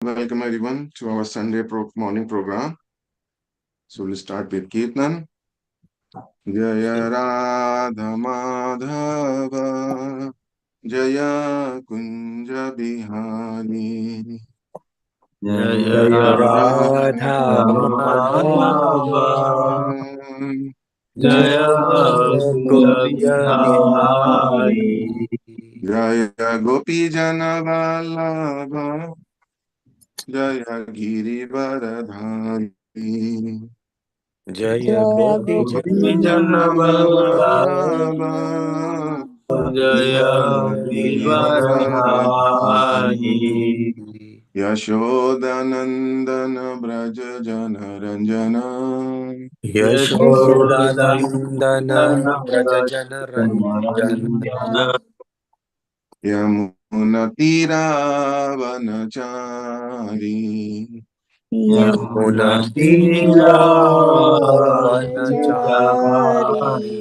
Welcome everyone to our Sunday morning program. So we'll start with Kirtan. Jaya Radha Madhava Jaya Kunja Bihari Jaya Jaya Jaya Radha Madhava Jaya Jaya Kunja Kunja Bihari Bihari Jaya Gopi Jana Vallabha Jaya Giri Varadhari Jaya Jaya Gopi Gopi Janavallabha Vallabha Jaya Jaya Giridharadhari Giridharadhari Yashodanandana Braja Jana Ranjana Yashodanandana Braja Jana Ranjana Yamuna Tiravanachari Yamuna Tiravanachari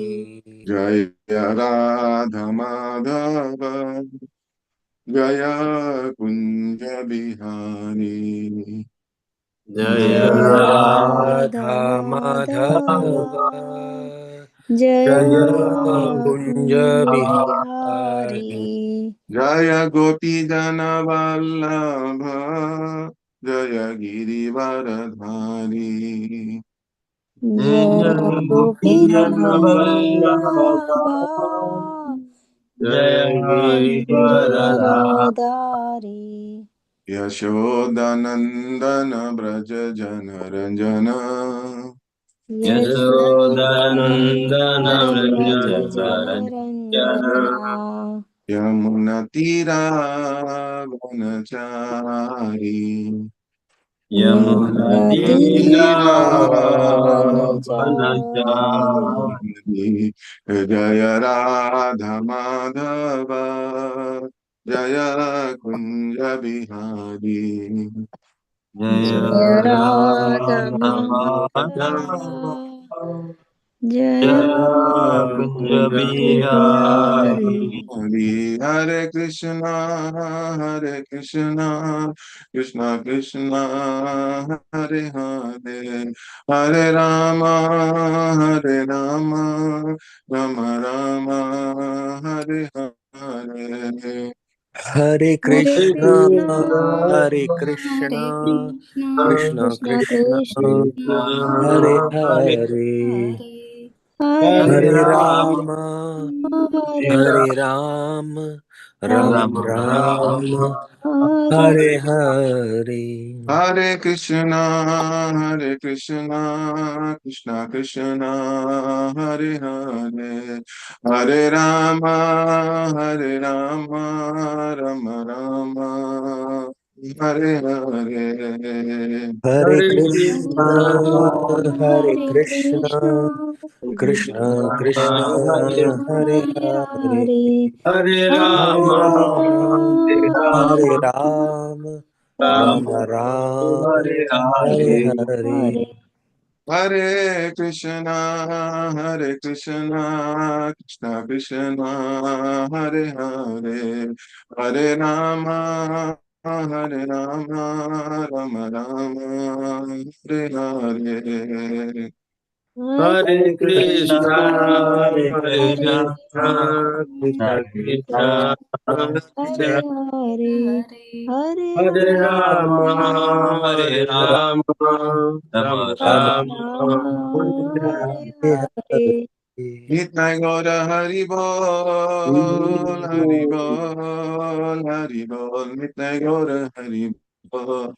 Jaya Radha Madhava Jaya Kunja Bihari Jaya Jaya Radha Radha Madhava Madhava Jaya Jaya Kunja Bihari Bihari Jaya Gopi Jana Vallabha Jaya Giri Varadhari Jaya Gopi Vallabha Jaya Giridharadhari Yashodanandana Braja Jana Ranjana Yashodanandana Yashodanandana Braja Jana Vraja Ranjana Yamuna Tiravanachari Yamuna Yamuna Tiravanachari Jaya Radha Madhava Jaya Kunja Bihari Jaya Radha Madhava Madhava Jaya Jaya Kunja Kunja Bihari Hare Krishna, Hare Krishna, Krishna Krishna, Hare Hare, Hare Rama, Hare Rama, Rama Rama, Hare Hare. Hare Hare Krishna, Krishna, Hare Hare Krishna, Krishna, Krishna Krishna Krishna, Krishna, Hare Hare Hare, Hare, Hare Hare Rama, Rama, Hare Hare Ram, Ram Rama, Ram, Hare Hare Hare. Hare Krishna, Hare Krishna, Krishna Krishna, Hare Hare, Hare Rama, Hare Rama, Rama Rama, Hare Hare. Hare Hare Krishna, Krishna, Hare Hare Krishna, Krishna, Krishna Krishna, Hare Hare Hare Hare, Hare, Hare Hare Rama, Hare Rama, Hare Rama, Hare Rama, Ram, Rama Rama Rama Ram, Hare Hare Hare. Hare. Hare. Hare Krishna, Hare Krishna, Krishna Krishna, Hare Hare, Hare Rama, Hare Rama, Rama Rama, Hare Hare. Hare Hare Krishna, Krishna, Hare Hare Hare Krishna, Krishna, Krishna, Krishna Krishna Krishna, Krishna, Hare Hare Hare. Hare, Hare Hare Rama, Rama, Hare Rama, Rama Rama Rama Rama, Rama, Hare Hare Hare. Hare. Nitai Gaura Haribol, Haribol, Haribol, Nitai Gaura Haribol.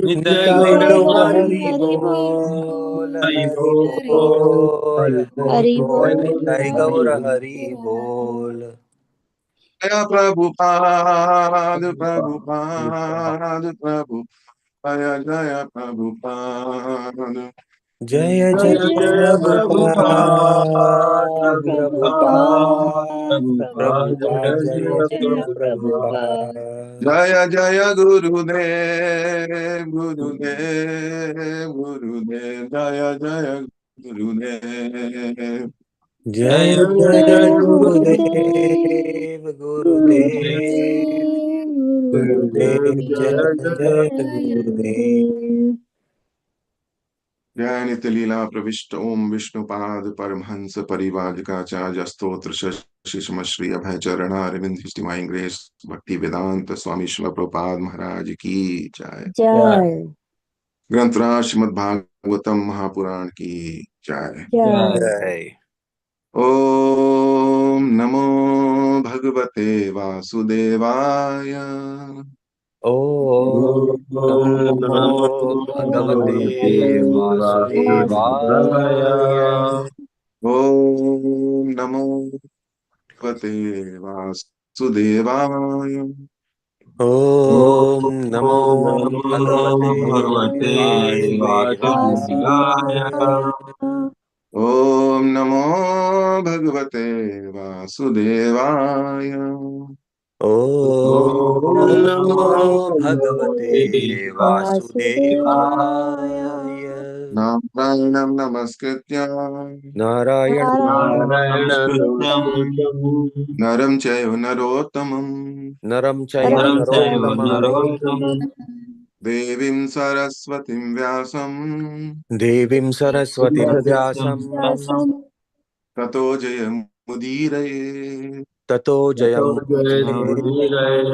Nitai Nitai Gaura Jai Gaura Gaur Hari Hari Hari Bol, Hari Bol, Hari Hari Bol, Bol, Bol, Hari Hari Hari Bol, Bol, Bol, Nitai Hari Gaura Bol, Hari Hari Bol. Bol. Jaya Prabhupada, Prabhupada, Prabhupada, Jaya Prabhupada. Jaya Jai Jaya Jaya Prabhupada, Prabhupada, Prabhupada, Prabhupada, Prabhupada, Prabhupada, Jaya Jaya Jaya Prabhupada. Prabhupada. Jaya Jaya Gurudev, Gurudev, Gurudev, Jaya Jaya Gurudev. Jaya Jaya Jaya Jaya Jai Guru Gurudev, Gurudev, Gurudev. Gurudev. गुरुदेव जय जय गुरुदेव गुरुदेव। जय नित्य लीला प्रविष्ट ओम विष्णुपाद परमहंस परिवादिकाचार्य स्तोत्र शिष्म श्री अभय चरण Arvind divine grace भक्ति वेदांत स्वामी श्रील प्रभुपाद महाराज की जय। जय ग्रंथराज श्रीमद् भागवतम महापुराण की जय। जय। जय। ओम नमो भगवते वासुदेवाय। ओम नमो भगवते वासुदेवाय। ओम नमो भगवते वासुदेवाय। ओम नमो भगवते भगवते वासुदेवाय। वासुदेवाय। ओम नमो भगवते वासुदेवाय। ओम नमो भगवते वासुदेवाय। नारायणं नमस्कृत्य नारायणं नरं चैव नरोत्तमं नरं चैव नरोत्तमं देवीं सरस्वतीं व्यासं देवीं सरस्वतीं व्यासं ततो जयमुदीरये। ततो जयमुदीरये।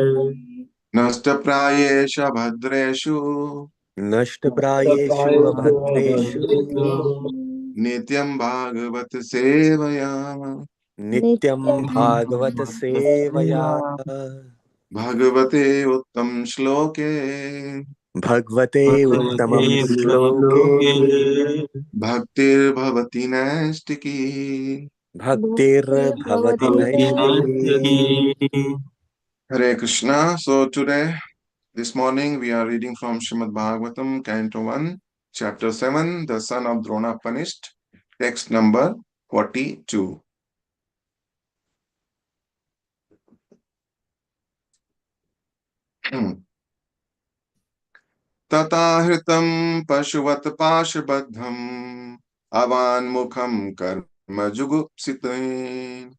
नष्टप्रायेष भद्रेषु नष्टप्रायेषु अभद्रेषु नित्यं भागवत सेवया। नित्यं भागवत सेवया। भगवते उत्तम श्लोके भगवते उत्तमं श्लोके भक्तिर्भवति नैष्टिकी। भक्तिर्भवति नैष्टिकी। Hare Krishna. So today, this morning, we are reading from Srimad Bhagavatam, Canto 1, Chapter 7, The Son of Drona Punished, text number 42. तथा हृतं पशुवत् पाशबद्धम् अवान्मुखं कर्म जुगुप्सितेन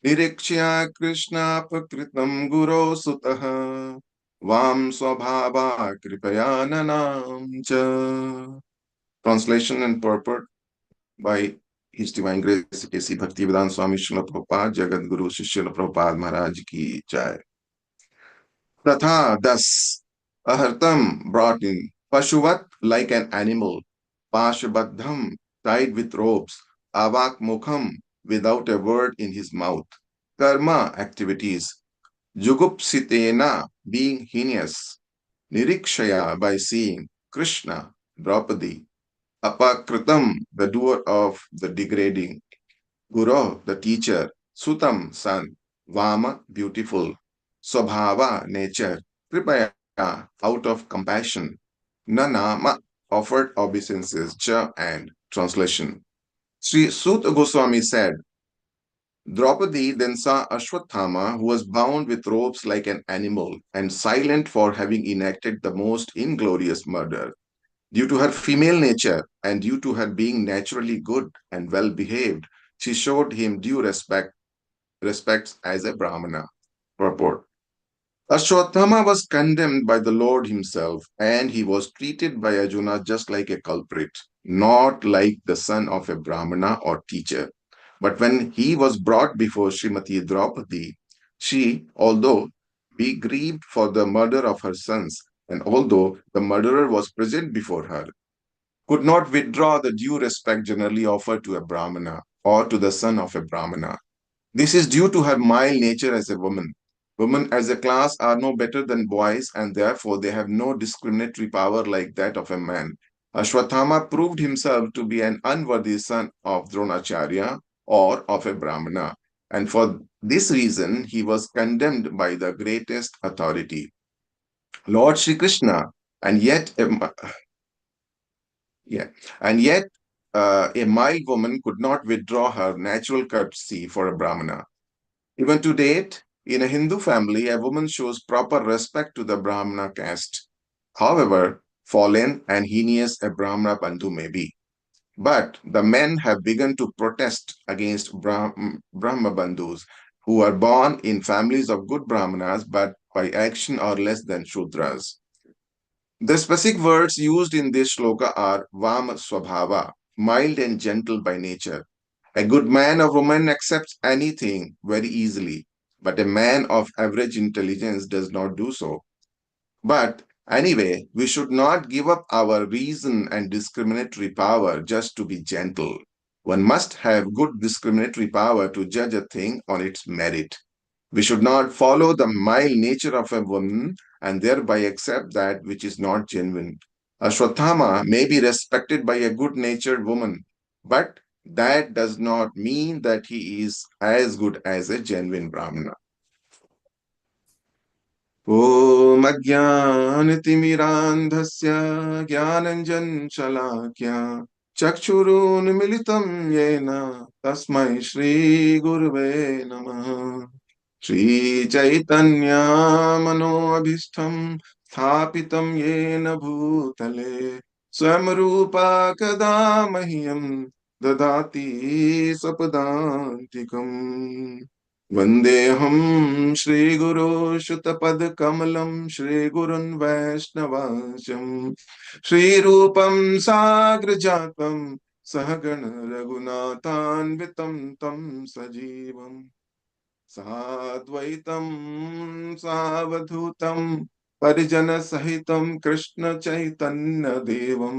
निरीक्ष्य कृष्णापकृतं गुरो सुतः वाम स्वभावा कृपया ननाम च. Translation and purport by His Divine Grace K.C. Bhaktivedanta Swami Srila Prabhupada, Jagat Guru Srila Prabhupada Maharaj ki jai. Tatha, thus, ahartam, brought in, pashuvat, like an animal, pashabadham, tied with ropes, avak mukham, without a word in his mouth, karma, activities, jugupsitena, being heinous, nirikshaya, by seeing, Krishna, Draupadi, apakritam, the doer of the degrading, Guru, the teacher, Sutam, son, Vama, beautiful, Swabhava, nature, Kripaya, out of compassion, Nanama, offered obeisances, Cha, and translation. Sri Suta Goswami said, Draupadi then saw Ashwathama, who was bound with ropes like an animal and silent for having enacted the most inglorious murder. Due to her female nature and due to her being naturally good and well behaved, she showed him due respects as a Brahmana. Purport. Ashwatthama was condemned by the Lord himself, and he was treated by Arjuna just like a culprit, not like the son of a Brahmana or teacher. But when he was brought before Srimati Draupadi, she, although be grieved for the murder of her sons, and although the murderer was present before her, could not withdraw the due respect generally offered to a Brahmana or to the son of a Brahmana. This is due to her mild nature as a woman. Women as a class are no better than boys, and therefore they have no discriminatory power like that of a man. Ashwathama proved himself to be an unworthy son of Dronacharya or of a Brahmana, and for this reason he was condemned by the greatest authority, Lord Shri Krishna, and yet yeah, and yet a mild woman could not withdraw her natural courtesy for a Brahmana. Even to date, in a Hindu family, a woman shows proper respect to the Brahmana caste. However fallen and heinous a Brahmana Bandhu may be. But the men have begun to protest against Brahma Bandhus who are born in families of good Brahmanas but by action are less than Shudras. The specific words used in this shloka are Vam Swabhava, mild and gentle by nature. A good man or woman accepts anything very easily, but a man of average intelligence does not do so. But anyway, we should not give up our reason and discriminatory power just to be gentle. One must have good discriminatory power to judge a thing on its merit. We should not follow the mild nature of a woman and thereby accept that which is not genuine. Ashwatthama may be respected by a good natured woman, but that does not mean that he is as good as a genuine Brahmana. ॐ अज्ञानतिमिरान्धस्य ज्ञानञ्जनशलाख्या चक्षुरुन्मिलितं येन तस्मै श्रीगुरुवे नमः श्रीचैतन्यमनोऽभीष्टं स्थापितं येन भूतले स्वयं रूपा कदा मह्यं ददाति स्वपदान्तिकम् वन्देऽहं श्रीगुरो श्रुतपदकमलं श्रीगुरुन् वैष्णवांशं श्रीरूपं साग्रजातं सहगण रघुनाथान्वितं तं सजीवम् साद्वैतं सावधूतं परिजनसहितं कृष्णचैतन्यदेवं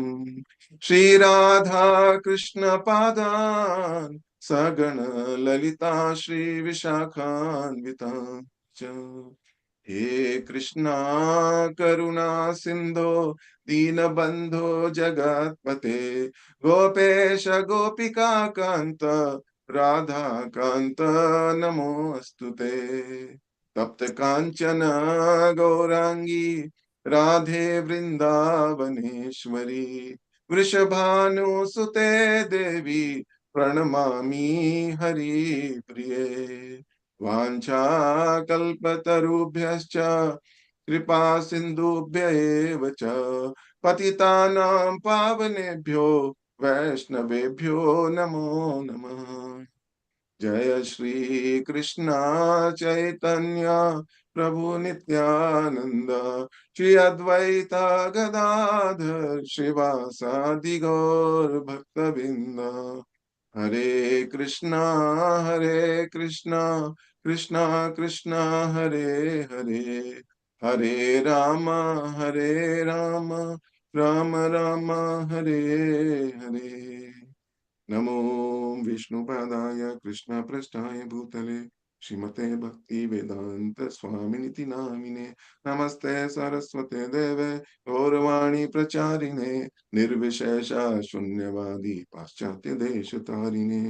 श्रीराधा कृष्णपादान् सगण ललिता श्रीविशाखान्वितां च हे कृष्णा करुणा सिंधो दीनबंधो जगत्पते गोपेश गोपिका कांत राधा कांत नमोऽस्तु ते तप्त कांचन गौरांगी राधे वृंदावनेश्वरी वृषभानुसुते देवी प्रणमामि हरिप्रिये वाञ्छाकल्पतरुभ्यश्च कृपा सिन्धुभ्य एव च पतितानां पावनेभ्यो वैष्णवेभ्यो नमो नमः जय श्री कृष्ण चैतन्य प्रभु नित्यानंद श्री अद्वैत गदाधर श्रीवासादि गौर भक्तबिंद हरे कृष्णा कृष्णा कृष्णा कृष्णा हरे हरे हरे राम राम राम हरे हरे नमो विष्णुपादाय कृष्णपृष्ठाय भूतले श्रीमते भक्ति वेदांत स्वामिनिति नामिने नमस्ते सरस्वते देवे गौरवाणी प्रचारिणे निर्विशेष शून्यवादी पाश्चात्य देश तारिणे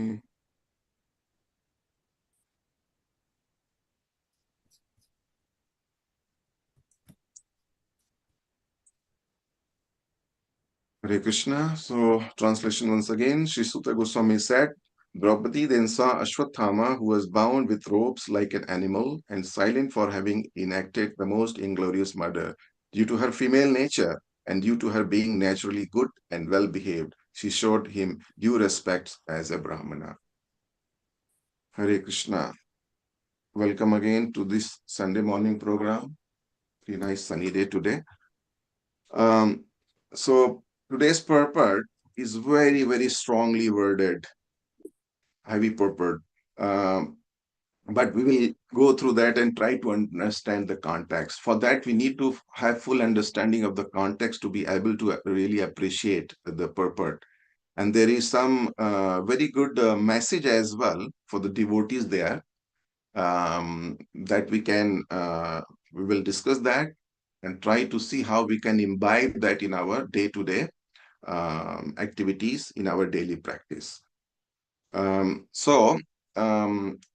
Hare Krishna. So, translation once again. Sri Sutta Goswami said, Draupadi then saw Ashwatthama, who was bound with ropes like an animal and silent for having enacted the most inglorious murder. Due to her female nature and due to her being naturally good and well behaved, she showed him due respect as a Brahmana. Hare Krishna. Welcome again to this Sunday morning program. Very nice sunny day today. So today's purport is very, very strongly worded, heavy purport. But we will go through that and try to understand the context. For that, we need to have full understanding of the context to be able to really appreciate the purport. And there is some very good message as well for the devotees there that we will discuss that and try to see how we can imbibe that in our day-to-day activities in our daily practice. So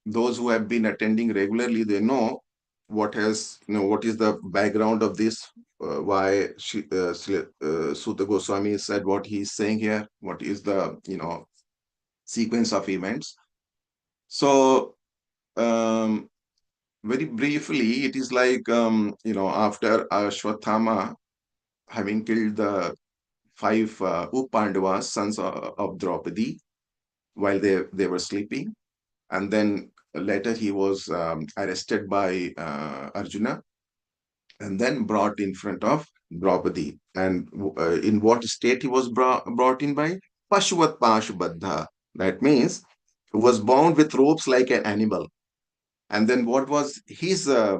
those who have been attending regularly, they know what is the background of this, why Sutta Goswami said what he is saying here, what is the sequence of events. So very briefly, it is like after Ashwatthama having killed the five Upandavas, sons of Draupadi, while they were sleeping. And then later he was arrested by Arjuna. and then brought in front of Draupadi. And in what state he was brought in by? Pashuvat Pashubadha. That means he was bound with ropes like an animal. And then what was his uh,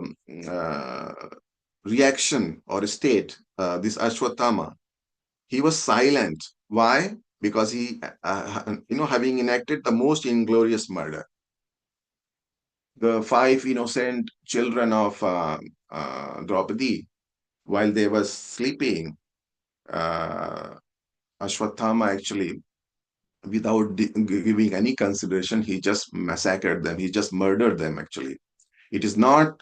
reaction or state? This Ashwatthama, he was silent. Why? Because he, having enacted the most inglorious murder, the five innocent children of Draupadi, while they were sleeping, uh, Ashwatthama actually, without giving any consideration, he just massacred them. He just murdered them. Actually, it is not.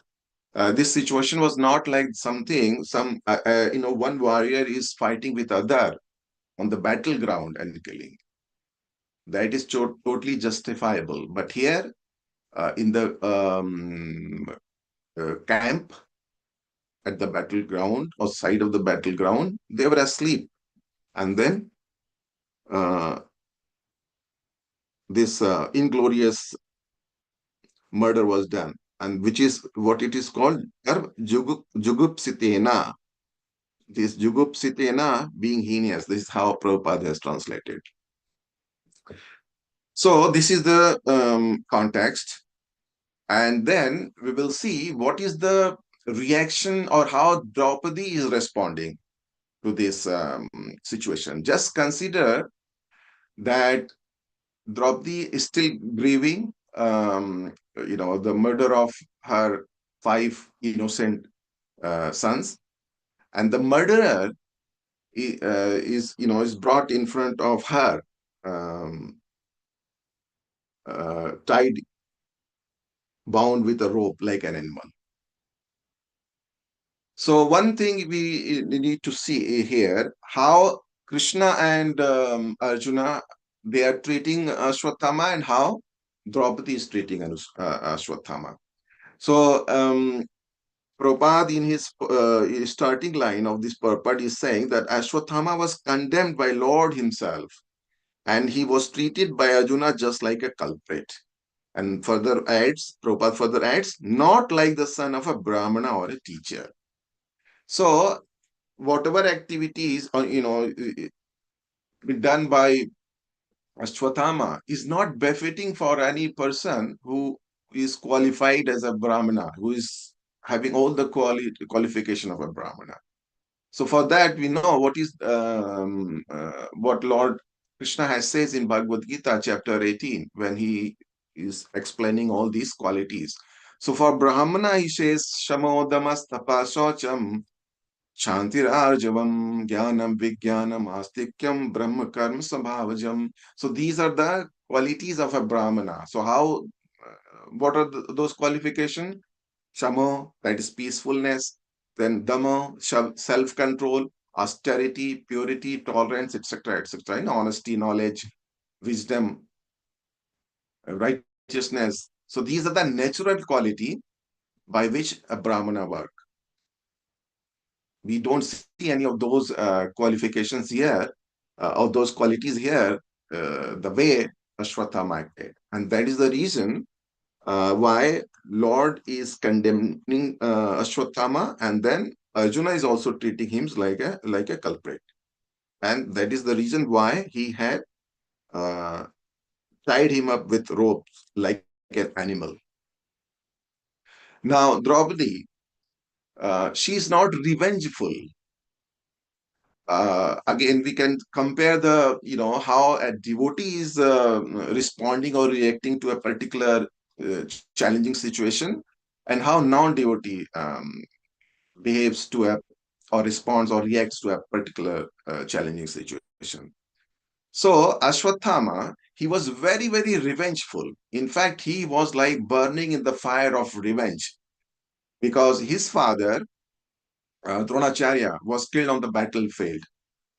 This situation was not like something. One warrior is fighting with other on the battleground and killing. That is totally justifiable. But here, in the camp at the battleground or side of the battleground, they were asleep, and then uh, this inglorious murder was done, and which is what it is called jugupsitena. This jugupsitena being heinous. This is how Prabhupada has translated. So this is the context, and then we will see what is the reaction or how Draupadi is responding to this situation. Just consider that Draupadi is still grieving, the murder of her five innocent sons, and the murderer is brought in front of her, um, tied, bound with a rope like an animal. So one thing we need to see here, how Krishna and Arjuna, they are treating Ashwatthama, and how Draupadi is treating Ashwatthama. So Prabhupada, in his starting line of this purport, is saying that Ashwatthama was condemned by Lord himself, and he was treated by Arjuna just like a culprit. And Prabhupada further adds, not like the son of a Brahmana or a teacher. So whatever activities done by Ashwatthama is not befitting for any person who is qualified as a Brahmana, who is having all the qualification of a Brahmana. So for that, we know what Lord Krishna has says in Bhagavad Gita, chapter 18, when he is explaining all these qualities. So for Brahmana, he says, Shamodamas tapasocham Shantirarjavam Jnanam Vijnanam Astikyam Brahma Karma Sabhavajam. So these are the qualities of a Brahmana. So what are those qualifications? Shamo, that is peacefulness. Then Dhamma, self-control. Austerity, purity, tolerance, etc., etc. Honesty, knowledge, wisdom, righteousness. So these are the natural quality by which a Brahmana works. We don't see any of those qualifications here, or those qualities here, the way Ashwatthama acted. And that is the reason why Lord is condemning Ashwatthama, and then Arjuna is also treating him like a culprit. And that is the reason why he had uh, tied him up with ropes like an animal. Now, Draupadi, she is not revengeful. Again, we can compare how a devotee is responding or reacting to a particular challenging situation, and how non-devotee behaves to a or responds or reacts to a particular challenging situation. So Ashwatthama, he was very, very revengeful. In fact, he was like burning in the fire of revenge, because his father, Dronacharya, was killed on the battlefield.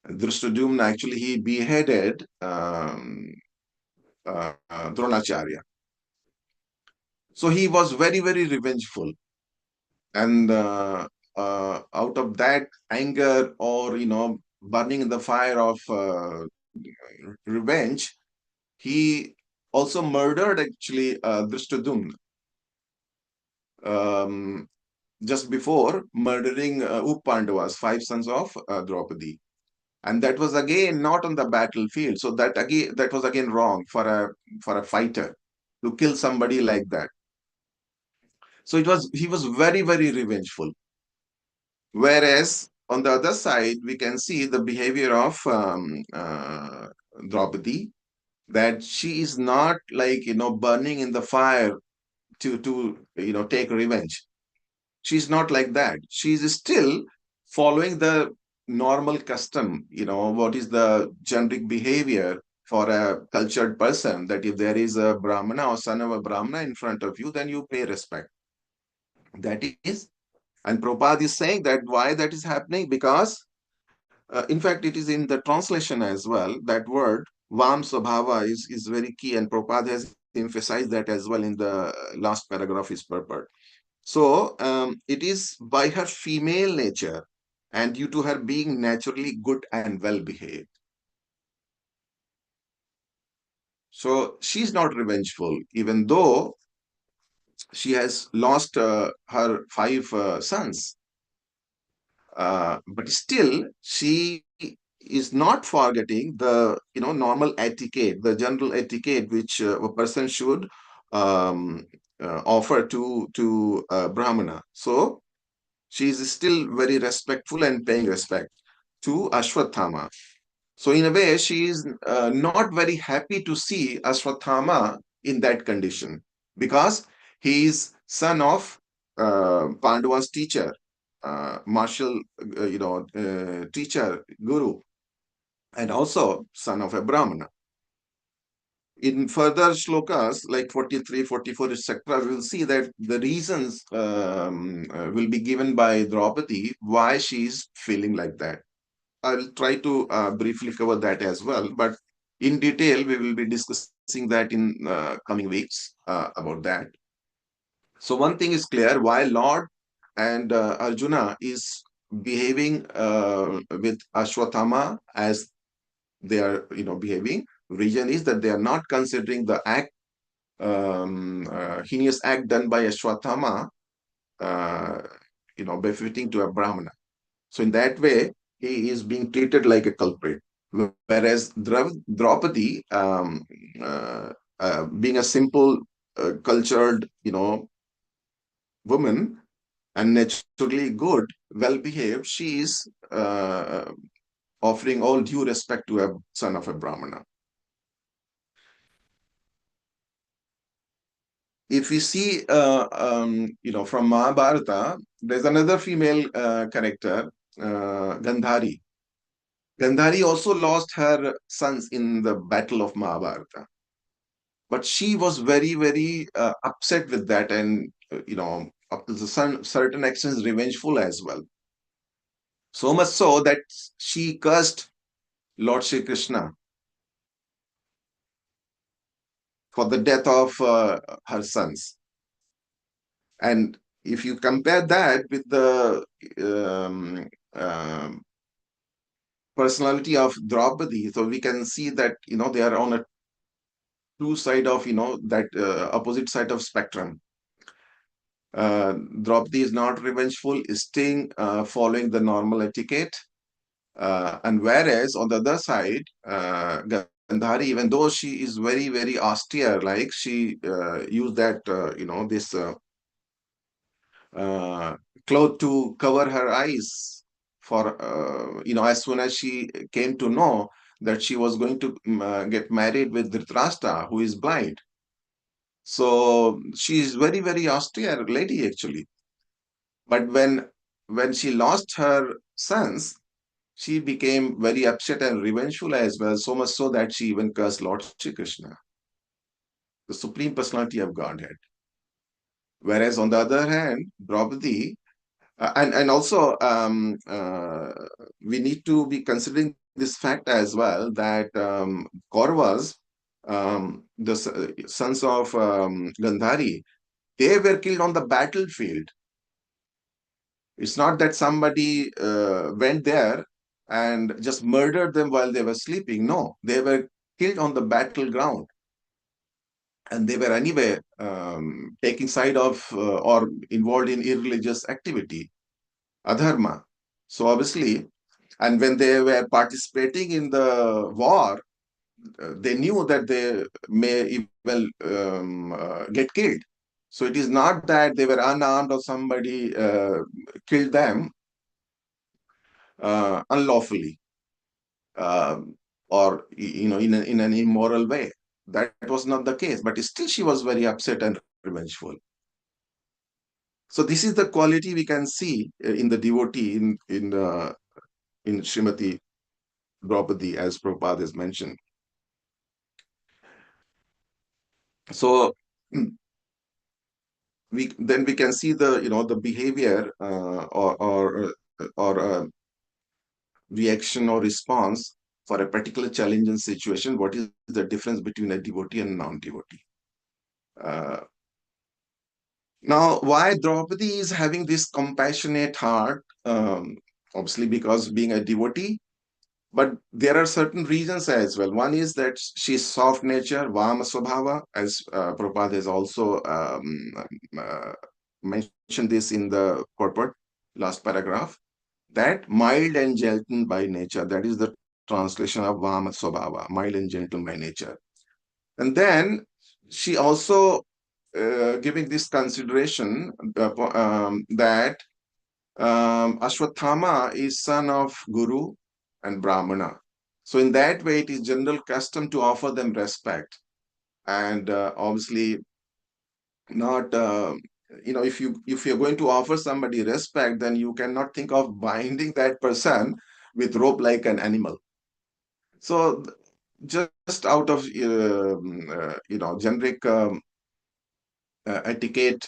Drushtadumna, actually, he beheaded Dronacharya. So he was very, very revengeful. And out of that anger, or, burning in the fire of revenge, he also murdered, actually, Drushtadumna. just before murdering Uppandavas, 5 sons of Draupadi. And that was again not on the battlefield. So that was again wrong for a fighter to kill somebody like that. So he was very, very revengeful. Whereas on the other side, we can see the behavior of Draupadi, that she is not like, burning in the fire to take revenge. She's not like that. She's still following the normal custom, what is the generic behavior for a cultured person, that if there is a Brahmana or son of a Brahmana in front of you, then you pay respect. That is, and Prabhupada is saying that why that is happening, because in fact, it is in the translation as well. That word Vam Swabhava is very key, and Prabhupada has emphasized that as well in the last paragraph is purport. So it is by her female nature and due to her being naturally good and well behaved. So she's not revengeful, even though she has lost her 5 sons. But still, she is not forgetting the normal etiquette, the general etiquette which a person should um, offer to Brahmana. So she is still very respectful and paying respect to Ashwatthama. So in a way, she is not very happy to see Ashwatthama in that condition, because he is son of Pandava's teacher, martial, teacher, guru, and also son of a Brahmana. In further shlokas like 43, 44, etc., we will see that the reasons will be given by Draupadi why she is feeling like that. I will try to briefly cover that as well, but in detail, we will be discussing that in coming weeks about that. So one thing is clear: why Lord and Arjuna is behaving with Ashwatthama as they are, behaving. Reason is that they are not considering the act, heinous act done by Ashwatthama, uh, befitting to a Brahmana. So in that way, he is being treated like a culprit. Whereas Draupadi, being a simple, cultured, woman and naturally good, well behaved, she is offering all due respect to a son of a Brahmana. If we see, from Mahabharata, there's another female character, Gandhari. Gandhari also lost her sons in the battle of Mahabharata. But she was very, very upset with that, and, up to certain extent, revengeful as well. So much so that she cursed Lord Shri Krishna for the death of her sons. And if you compare that with the um, um personality of Draupadi, so we can see that, they are on a two side of, that opposite side of spectrum. Draupadi is not revengeful, is staying, following the normal etiquette. And whereas on the other side, Gandhari, even though she is very, very austere, like she used that, this uh, cloth to cover her eyes for, as soon as she came to know that she was going to get married with Dhritarashtra, who is blind. So she is very, very austere lady, actually. But when she lost her sons, she became very upset and revengeful as well, so much so that she even cursed Lord Shri Krishna, the Supreme Personality of Godhead. Whereas on the other hand, Draupadi, and also we need to be considering this fact as well, that Kauravas, the sons of Gandhari, they were killed on the battlefield. It's not that somebody went there and just murdered them while they were sleeping. No, they were killed on the battleground. and they were anyway taking side of or involved in irreligious activity, adharma. So obviously, and when they were participating in the war, they knew that they may even get killed. So it is not that they were unarmed or somebody killed them unlawfully, or in an immoral way. That was not the case. But still, she was very upset and revengeful. So this is the quality we can see in the devotee in Srimati Draupadi, as Prabhupada has mentioned. So we can see the behavior or reaction or response for a particular challenging situation. What is the difference between a devotee and non-devotee? Uh, Now, why Draupadi is having this compassionate heart? Obviously, because being a devotee, but there are certain reasons as well. One is that she's soft nature, Vama Swabhava, as Prabhupada has also uh, mentioned this in the purport, last paragraph, that mild and gentle by nature. That is the translation of Vama Swabhava, mild and gentle by nature. And then she also giving this consideration that Ashwathama is son of Guru and Brahmana. So in that way, it is general custom to offer them respect, and obviously not. If you're going to offer somebody respect, then you cannot think of binding that person with rope like an animal. So just out of generic etiquette,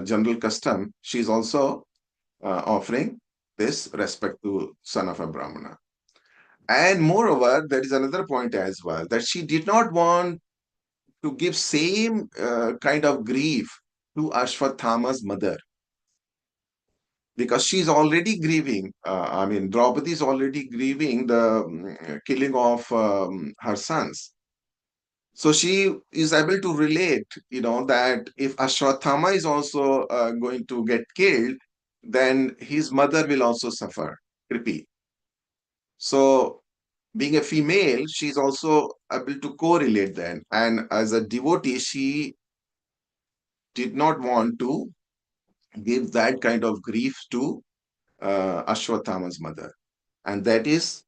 general custom, she's also offering this respect to son of a Brahmana. And moreover, there is another point as well, that she did not want to give same kind of grief to Ashwathama's mother, because she's already grieving. Draupadi is already grieving the killing of her sons. So she is able to relate, that if Ashwathama is also going to get killed, then his mother will also suffer. Repeat. So, being a female, she's also able to correlate then. And as a devotee, she did not want to give that kind of grief to Ashwathama's mother. And that is,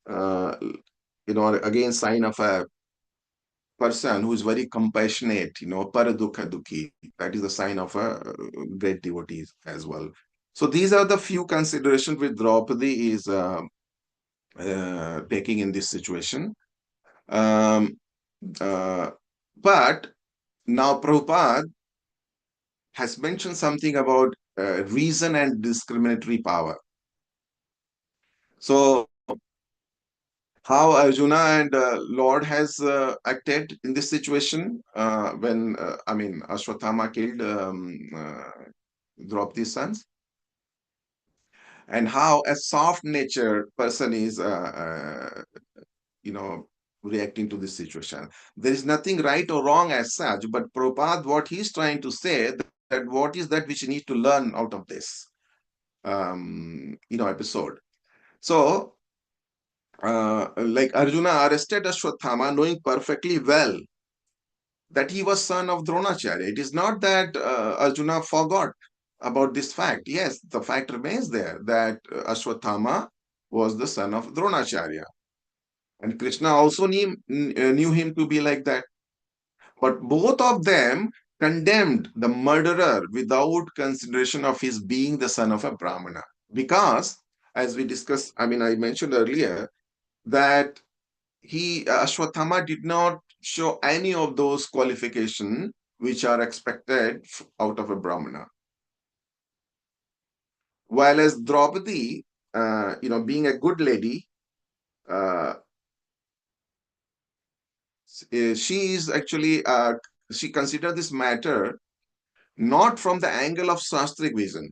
again, sign of a person who is very compassionate, paradukha dukhi. That is the sign of a great devotee as well. So these are the few considerations which Draupadi is taking in this situation. Um, uh, but now Prabhupada has mentioned something about reason and discriminatory power. So how Arjuna and Lord has acted in this situation when Ashwathama killed Draupadi's sons, and how a soft natured person is reacting to this situation. There is nothing right or wrong as such, but Prabhupada, what he's trying to say, that what is that which you need to learn out of this episode. So like Arjuna arrested Ashwathama knowing perfectly well that he was son of Dronacharya. It is not that Arjuna forgot about this fact. Yes, the fact remains there that Ashwathama was the son of Dronacharya. And Krishna also knew him to be like that. But both of them condemned the murderer without consideration of his being the son of a Brahmana. Because, as we discussed, I mentioned earlier that Ashwathama did not show any of those qualifications which are expected out of a Brahmana. While as Draupadi, being a good lady, uh, she is actually she considered this matter not from the angle of shastric vision,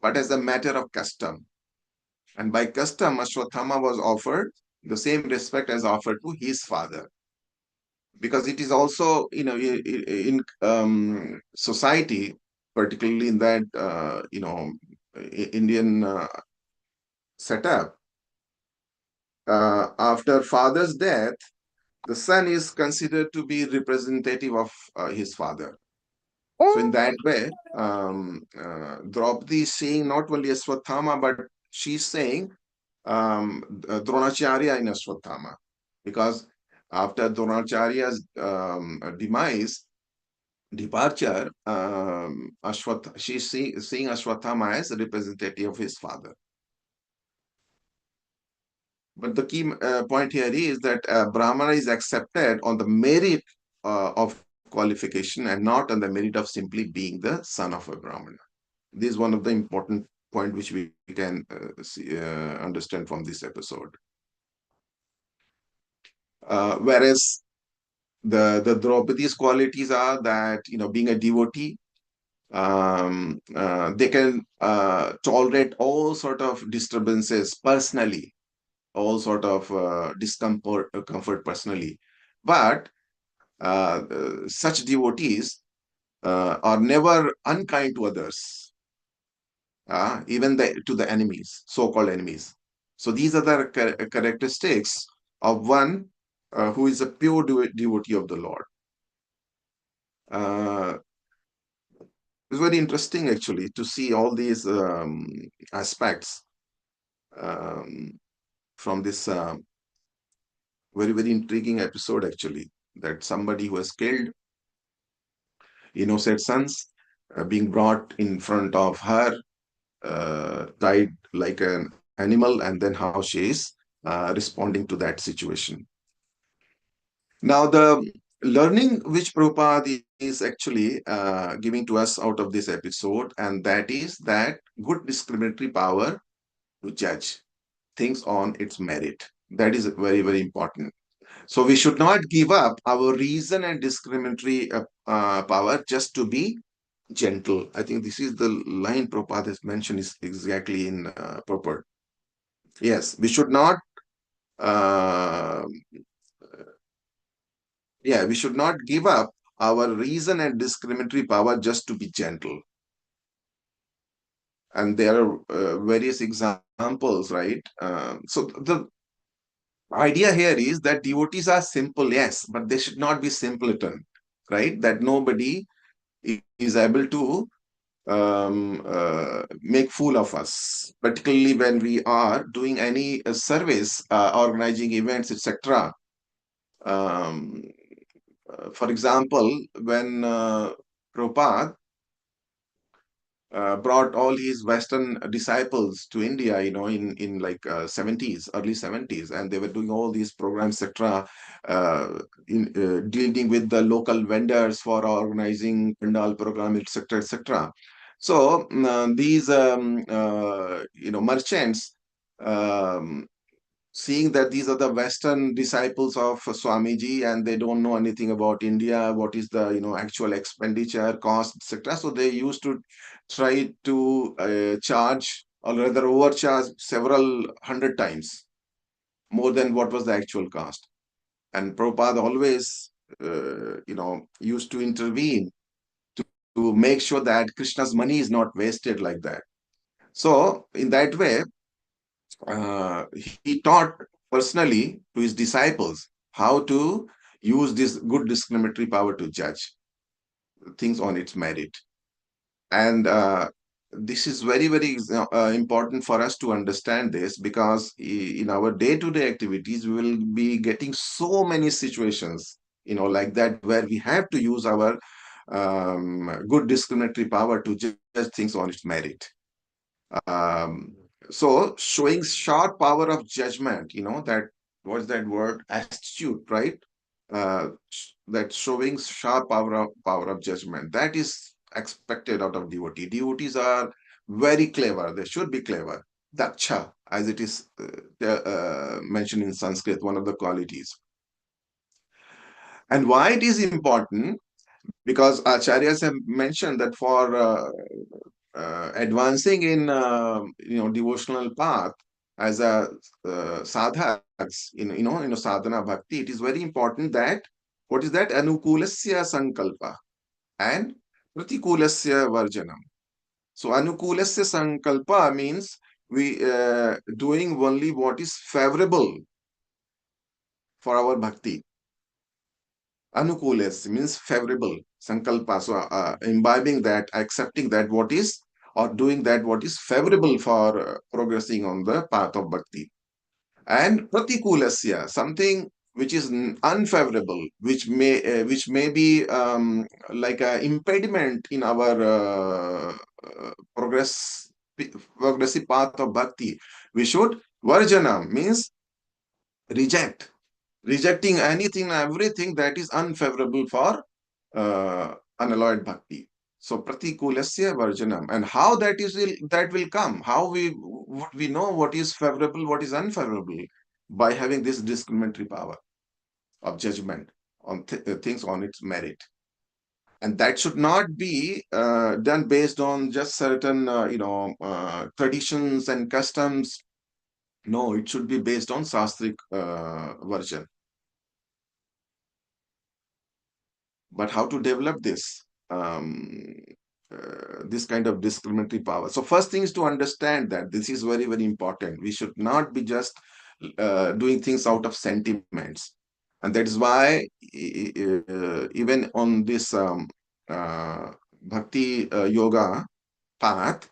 but as a matter of custom. And by custom, Ashwathama was offered the same respect as offered to his father. because it is also, in society, particularly in that, Indian setup, after father's death, the son is considered to be representative of his father. So in that way, Draupadi is saying not only Aswathama, but she's saying Dronacharya in Aswathama, because after Dronacharya's departure, she's seeing Ashwathama as a representative of his father. But the key point here is that Brahmana is accepted on the merit of qualification and not on the merit of simply being the son of a Brahmana. This is one of the important point which we can understand from this episode. Whereas the Draupadi's qualities are that, being a devotee, they can tolerate all sort of disturbances personally, all sort of discomfort, comfort personally, but such devotees are never unkind to others, even to the enemies, so-called enemies. So these are the characteristics of one who is a pure devotee of the Lord. Uh, it's very interesting actually to see all these aspects um, from this very, very intriguing episode actually, that somebody who has killed innocent sons being brought in front of her, tied like an animal, and then how she is responding to that situation. Now, the learning which Prabhupada is actually giving to us out of this episode, and that is that good discriminatory power to judge things on its merit. That is very, very important. So we should not give up our reason and discriminatory power just to be gentle. I think this is the line Prabhupada has mentioned is exactly in purport. Yes, we should not. Uh, we should not give up our reason and discriminatory power just to be gentle. And there are various examples, right? So the idea here is that devotees are simple, yes, but they should not be simpleton, right? That nobody is able to make fool of us, particularly when we are doing any service, organizing events, etc. Um, for example, when Prabhupada brought all his Western disciples to India, in like 70s, early 70s, and they were doing all these programs, etc., in dealing with the local vendors for organizing pandal program, etc., etc. So these merchants, um, seeing that these are the Western disciples of Swamiji and they don't know anything about India, what is the actual expenditure, cost, etc. So they used to try to charge, or rather overcharge, several hundred times more than what was the actual cost. And Prabhupada always, used to intervene to make sure that Krishna's money is not wasted like that. So in that way, he taught personally to his disciples how to use this good discriminatory power to judge things on its merit. And this is very, very important for us to understand this, because in our day-to-day activities, we will be getting so many situations, like that, where we have to use our good discriminatory power to judge things on its merit. Um, so showing sharp power of judgment, that what's that word? Astute, right? That showing sharp power of judgment. That is expected out of devotee. Devotees are very clever. They should be clever. Daksha, as it is mentioned in Sanskrit, one of the qualities. And why it is important? Because acharyas have mentioned that for advancing in devotional path as a sadhaks in sadhana bhakti, it is very important that What is that? Anukulasya sankalpa and pratikulasya varjanam. So anukulasya sankalpa means we doing only what is favorable for our bhakti. Anukulas means favorable. Sankalpa, so imbibing that, accepting that what is, or doing that what is favorable for progressing on the path of bhakti. And pratikulasya, something which is unfavorable, which may be like an impediment in our progressive path of bhakti. We should varjana means reject, rejecting anything, everything that is unfavorable for unalloyed bhakti. So pratikulasya varjanam, and how that will come? How we would we know what is favorable, what is unfavorable? By having this discriminatory power of judgment on things on its merit, and that should not be done based on just certain traditions and customs. No, it should be based on sastric version. But how to develop this kind of discriminatory power? So first thing is to understand that this is very, very important. We should not be just doing things out of sentiments. And that is why even on this bhakti yoga path,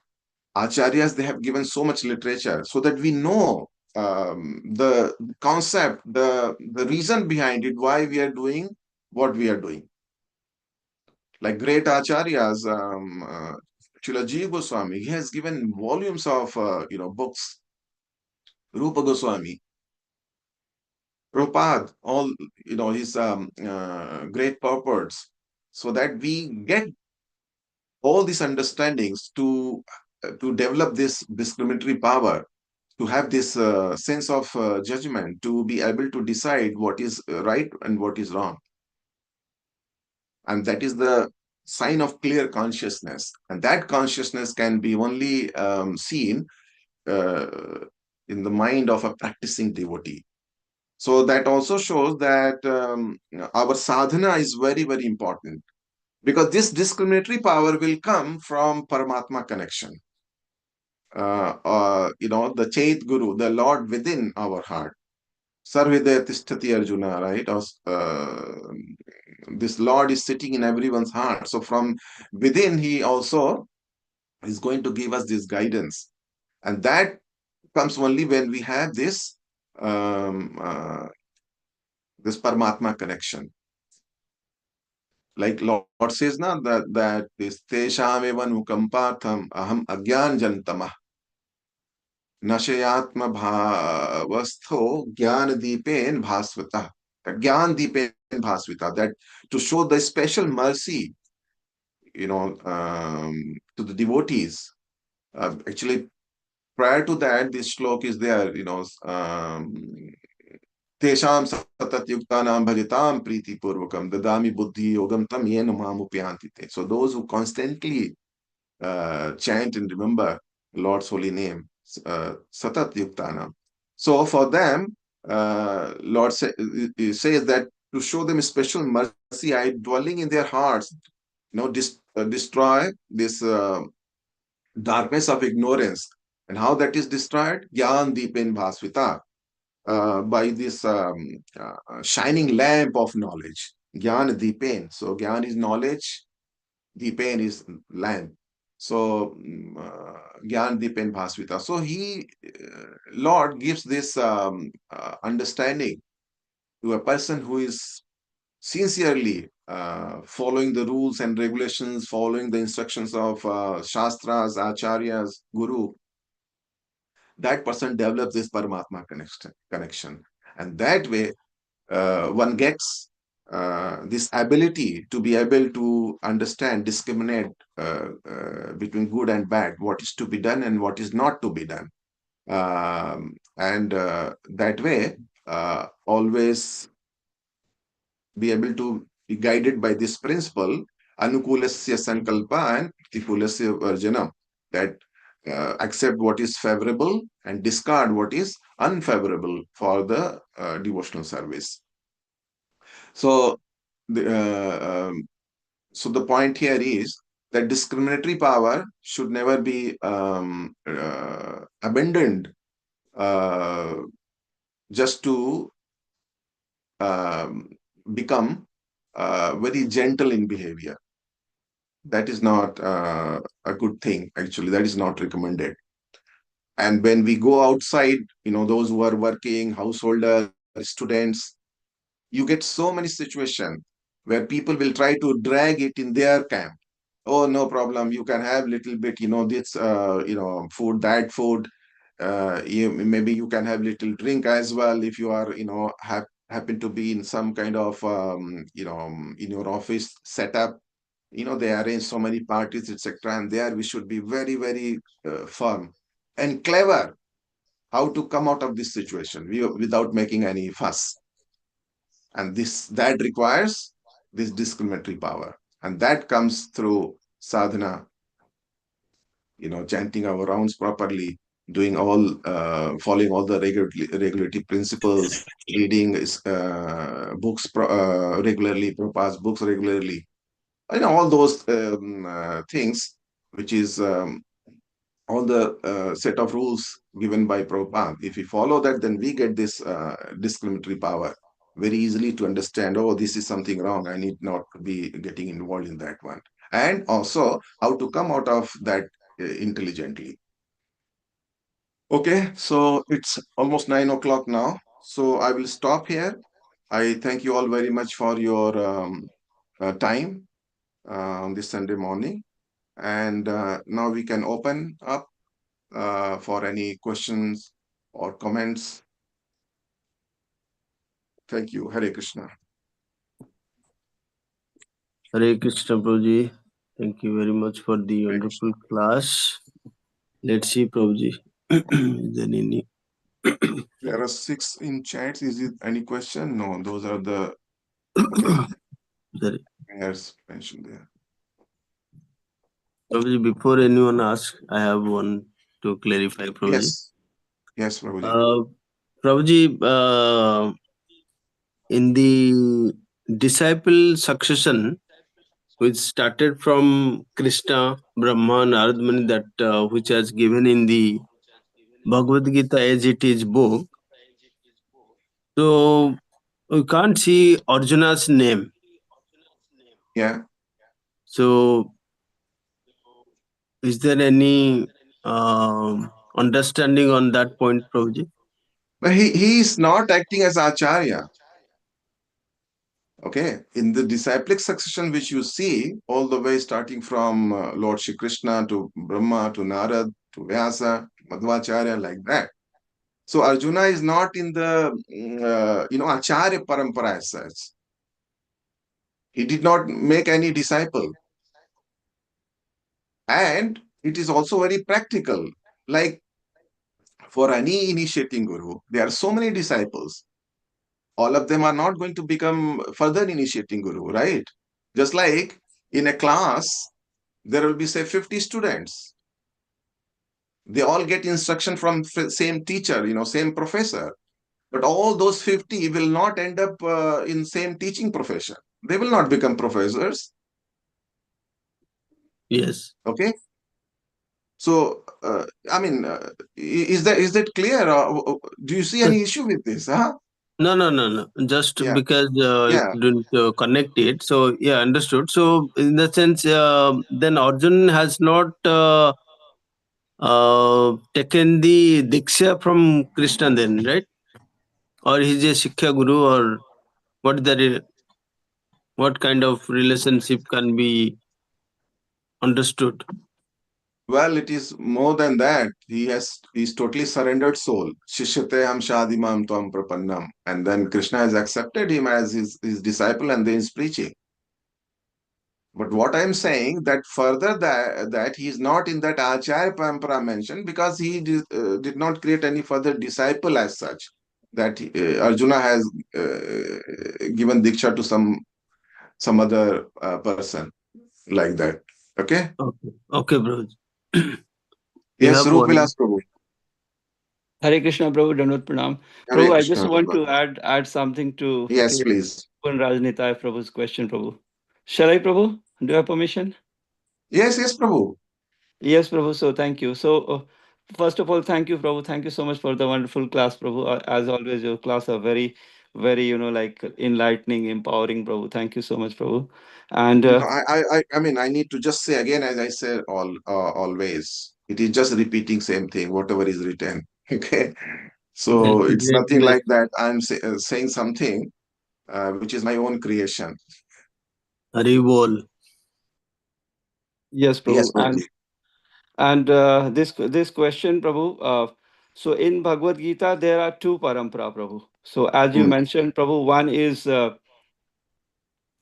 acharyas, they have given so much literature so that we know the concept, the reason behind it, why we are doing what we are doing. Like great acharyas, Srila Jiva Goswami, he has given volumes of books. Rupa Goswami, Prabhupada, all his great purports, so that we get all these understandings to develop this discriminatory power, to have this sense of judgment, to be able to decide what is right and what is wrong. And that is the sign of clear consciousness. And that consciousness can be only seen uh, in the mind of a practicing devotee. So that also shows that our sadhana is very, very important, because this discriminatory power will come from Paramatma connection. The Chait Guru, the Lord within our heart. Sarvidaya Tishtati Arjuna, right? This Lord is sitting in everyone's heart. So from within, he also is going to give us this guidance. And that comes only when we have um, uh, this Paramatma connection. Like Lord says now that this Tesham evan ukampatham aham agyan jantamah nashayatma bhavastho jnana deepen bhasvata. Jnana deepen bhasvata, that to show the special mercy, to the devotees. Actually, prior to that, this slok is there, Tesham satat yuktanam bhajatam priti purvakam dadami buddhi yogam tam yena mamupyantite. So those who constantly chant and remember Lord's holy name, satat yuktanam. So for them, Lord says that to show them special mercy, I dwelling in their hearts, destroy this darkness of ignorance. And how that is destroyed? Gyan Deepen Bhasvita, by this shining lamp of knowledge. Gyan Deepen. So Gyan is knowledge, Deepen is lamp. So Gyan Deepen Bhasvita. So Lord gives this understanding to a person who is sincerely following the rules and regulations, following the instructions of Shastras, Acharyas, Guru. That person develops this Paramatma connection. And that way, one gets this ability to be able to understand, discriminate between good and bad, what is to be done and what is not to be done. And that way, always be able to be guided by this principle, anukulasya sankalpa and pratikulasya varjanam, that accept what is favorable and discard what is unfavorable for the devotional service. So so the point here is that discriminatory power should never be abandoned just to um, become very gentle in behavior. That is not a good thing, actually. That is not recommended. And when we go outside, those who are working, householders, students, you get so many situations where people will try to drag it in their camp. Oh, no problem. You can have little bit, this, food, that food. Maybe you can have little drink as well if you are, happen to be in some kind of, in your office setup. They arrange so many parties, etc. And there we should be very, very firm and clever how to come out of this situation without making any fuss. And that requires this discriminatory power, and that comes through sadhana, chanting our rounds properly, doing following all the regulatory principles, reading books regularly, Prabhupada's books regularly, all those things, which is all the set of rules given by Prabhupada. If we follow that, then we get this discriminatory power very easily to understand, oh, this is something wrong. I need not to be getting involved in that one. And also how to come out of that intelligently. Okay, so it's almost 9 o'clock now. So I will stop here. I thank you all very much for your time on this Sunday morning. And now we can open up for any questions or comments. Thank you. Hare Krishna. Hare Krishna, Prabhuji. Thank you very much for the wonderful class. Let's see, Prabhuji. Is there any? There are 6 in chats. Is it any question? No, those are the prayers mentioned there. Prabhuji, before anyone asks, I have one to clarify, Prabhuji. Yes, Prabhuji. Prabhuji, in the disciple succession, which started from Krishna, Brahma, Narad Muni, that which has given in the Bhagavad Gita as it is book. So we can't see Arjuna's name. Yeah. So is there any understanding on that point, Prabhuji? But he is not acting as Acharya. Okay. In the disciplic succession, which you see all the way starting from Lord Shri Krishna to Brahma to Narad to Vyasa, Madhvacharya, like that. So Arjuna is not in the, Acharya Parampara as such. He did not make any disciple. And it is also very practical. Like for any initiating guru, there are so many disciples. All of them are not going to become further initiating guru, right? Just like in a class, there will be, say, 50 students. They all get instruction from same teacher, same professor. But all those 50 will not end up in same teaching profession. They will not become professors. Yes. Okay. So, is that clear? Do you see any issue with this? Huh? No. Just Yeah. because you didn't connect it. So, yeah, understood. So, in that sense, then Arjun has not taken the Diksha from Krishna then, right? Or he's a Shiksha Guru, or what kind of relationship can be understood? Well, it is more than that. He's totally surrendered soul. Shishyate ham shadimam tvam prapannam. And then Krishna has accepted him as his disciple and then is preaching. But what I'm saying that further that he is not in that Acharya Parampara mentioned because he did not create any further disciple as such. That Arjuna has given Diksha to some other person like that. Okay? Okay, bro. Yes, Rup Vilas Prabhu. Hare Krishna, Prabhu, Dandavat Pranam. Hare Prabhu, I Krishna, just want Prabhu. to add something to. Yes, please. Rajnitai Prabhu's question, Prabhu. Shall I, Prabhu? Do you have permission? Yes, yes, Prabhu. Yes, Prabhu. So thank you. So first of all, thank you, Prabhu. Thank you so much for the wonderful class, Prabhu. As always, your class are very, very, like enlightening, empowering, Prabhu. Thank you so much, Prabhu. And No, I mean, I need to just say again, as I said always, it is just repeating same thing, whatever is written. Okay, so it's Great, nothing great. like that. I'm saying something which is my own creation. Hari bol. yes, Yes, Prabhu. Prabhuji. And this question, Prabhu. So in Bhagavad Gita, there are two parampara, Prabhu. So as you Hmm. mentioned, Prabhu, one is the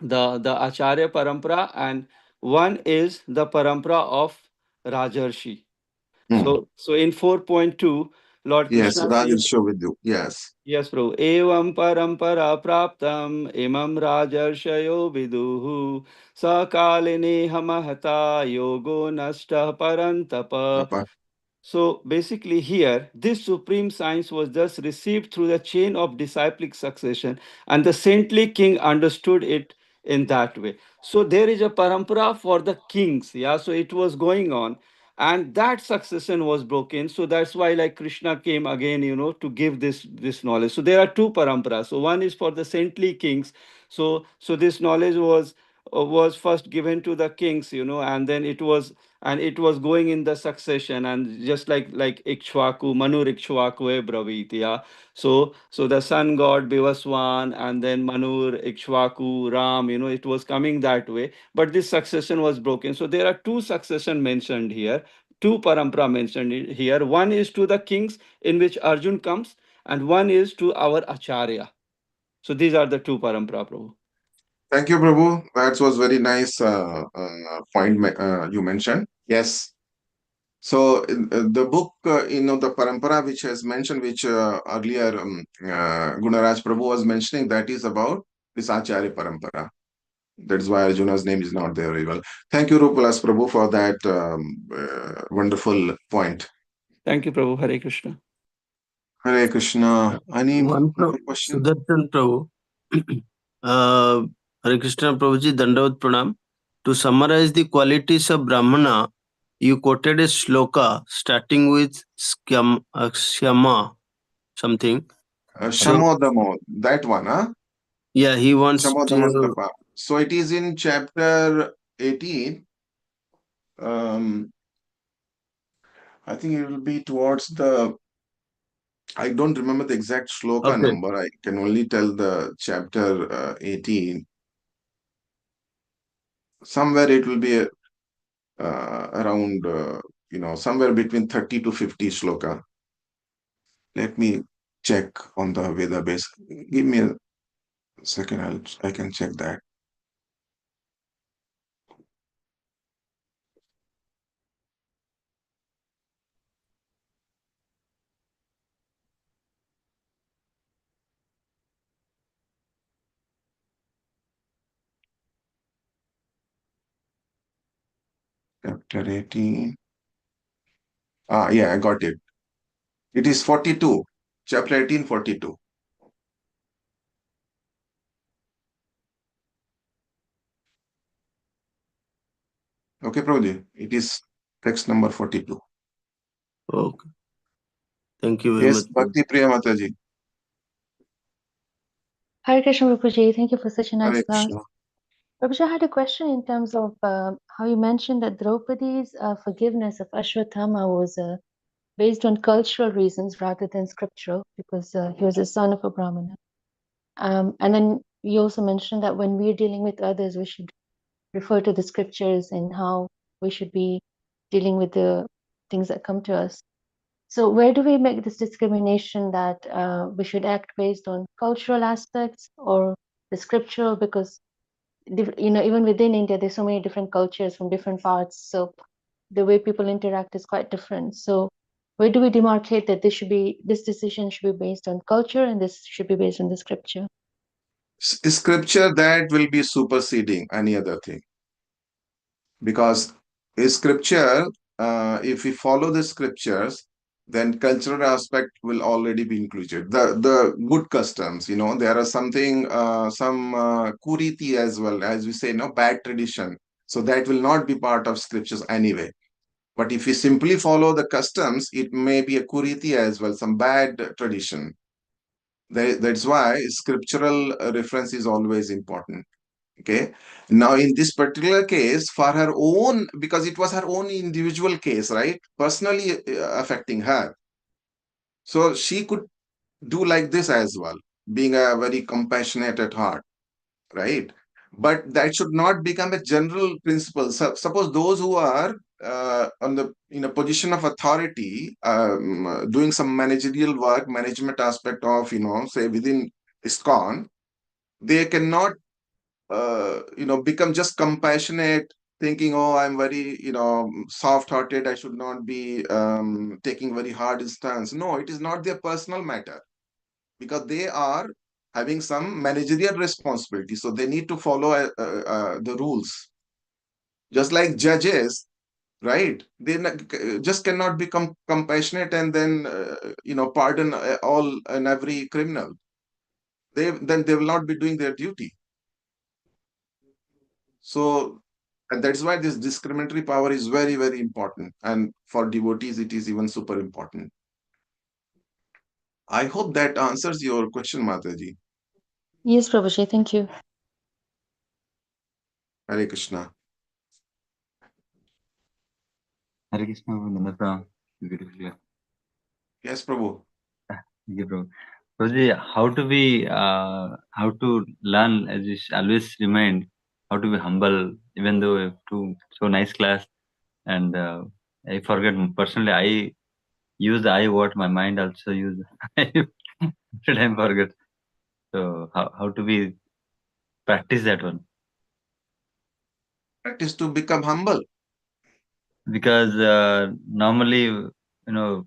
Acharya parampara, and one is the parampara of Rajarshi. Hmm. So in 4.2, Lord Yes, Krishna Raj will says, show with you. Yes. yes, Prabhu, evam parampara praptam imam rajarshayo viduhu sakaline hamahata yogo nashta parantapa. Papa. So basically, here, this supreme science was thus received through the chain of disciplic succession, and the saintly king understood it in that way. So there is a parampara for the kings, yeah. So it was going on, and that succession was broken. So that's why, like Krishna came again, to give this knowledge. So there are two paramparas. So one is for the saintly kings. So this knowledge was first given to the kings, and then it was going in the succession, and just like Ikshwaku, Manu Ikshwaku Bravit, yeah. So the sun god Bivaswan, and then Manur, Ikshwaku, Ram, it was coming that way, but this succession was broken. So there are two succession mentioned here, two parampara mentioned here. One is to the kings, in which Arjun comes, and one is to our Acharya. So these are the two parampara, Prabhu. Thank you, Prabhu. That was very nice point you mentioned. Yes. So the book, the parampara which has mentioned, which earlier Gunaraj Prabhu was mentioning, that is about this Acharya parampara. That's why Arjuna's name is not there very well. Thank you, Rupalas Prabhu, for that wonderful point. Thank you, Prabhu. Hare Krishna. Hare Krishna. Any One more question? Sudarshan Prabhu. Hare Krishna Prabhuji, Dandavat Pranam. To summarize the qualities of Brahmana, you quoted a shloka starting with Shyama something. So, Shamodamo, that one, huh? yeah, he wants to. Shamodamastapa. So it is in chapter 18. I think it will be towards I don't remember the exact shloka Okay. number. I can only tell the chapter 18. Somewhere it will be around, somewhere between 30 to 50 shloka. Let me check on the Veda base. Give me a second. I can check that. Chapter 18. Yeah, I got it. It is 42. Chapter 18, 42. Okay, Prabhuji. It is text number 42. Okay. Thank you very Yes, much. Bhakti Priya Mataji. Hare Krishna Prabhuji, thank you for such a nice Hare class. Krishna. Prabhuji, I had a question in terms of how you mentioned that Draupadi's forgiveness of Ashwatthama was based on cultural reasons rather than scriptural, because he was a son of a Brahmana. And then you also mentioned that when we're dealing with others, we should refer to the scriptures and how we should be dealing with the things that come to us. So where do we make this discrimination that we should act based on cultural aspects or the scriptural? Because even within India, there's so many different cultures from different parts. So the way people interact is quite different. So where do we demarcate that this decision should be based on culture and this should be based on the scripture? Scripture that will be superseding any other thing. Because scripture, if we follow the scriptures, then cultural aspect will already be included. The good customs, there are something, some kuriti as well, as we say, no, bad tradition. So that will not be part of scriptures anyway. But if we simply follow the customs, it may be a kuriti as well, some bad tradition. That's why scriptural reference is always important. Okay. Now, in this particular case, for her own, because it was her own individual case, right? Personally affecting her. So she could do like this as well, being a very compassionate at heart, right? But that should not become a general principle. So, suppose those who are in a position of authority, doing some managerial work, management aspect of, say within ISKCON, they cannot become just compassionate, thinking, oh, I'm very, soft hearted, I should not be taking very hard stance. No, it is not their personal matter, because they are having some managerial responsibility, so they need to follow the rules, just like judges, right? They just cannot become compassionate and then pardon all and every criminal. They will not be doing their duty. So, and that's why this discriminatory power is very, very important. And for devotees, it is even super important. I hope that answers your question, Mataji. Yes, Prabhuji, thank you. Hare Krishna. Hare Krishna, Nandata. Beautifully. Yes, Prabhu. Thank you, bro. Prabhuji, how to learn, as you always remind, how to be humble, even though we have to so nice class. And I forget, personally, I use the I word, my mind also use every time forget. So how to be practice that one? Practice to become humble. Because normally, the